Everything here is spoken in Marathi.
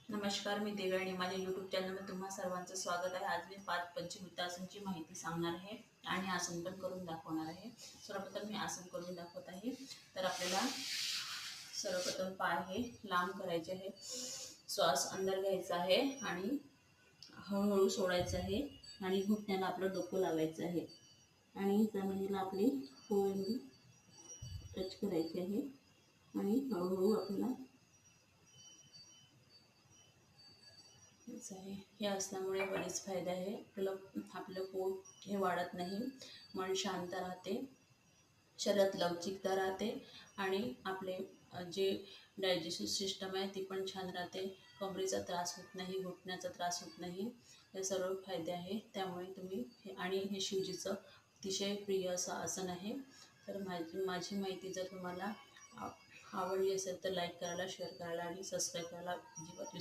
नमस्कार, मी देवयानी. माझ्या यूट्यूब चॅनलमध्ये तुम्हा सर्वांचं स्वागत आहे. आज मी 5 पंचभूतासनची माहिती सांगणार आहे आणि आसन पण करून दाखवणार आहे. सर्वप्रथम मी आसन करून दाखवत आहे. तर आपल्याला सर्वप्रथम पाय हे लांब करायचे आहे. श्वास अंदर घ्यायचा आहे आणि हळूहळू सोडायचं आहे आणि घुटण्याला आपलं डोकं लावायचं आहे आणि जमिनीला आपली पोळी टच करायची आहे आणि हळूहळू आपल्याला आहे. हे असल्यामुळे बरेच फायदे आहे. आपलं पोट हे वाढत नाही, मन शांत राहते, शरीरात लवचिकता राहते आणि आपले जे डायजेस्टिव्ह सिस्टम आहे ती पण छान राहते. कमरेचा त्रास होत नाही, घुटण्याचा त्रास होत नाही. हे सर्व फायदे आहे. त्यामुळे तुम्ही हे शिवजीचं अतिशय प्रिय असं आसन आहे. तर माझी माहिती जर तुम्हाला आवडली असेल तर लाईक करायला, शेअर करायला आणि सबस्क्राईब करायला अजिबात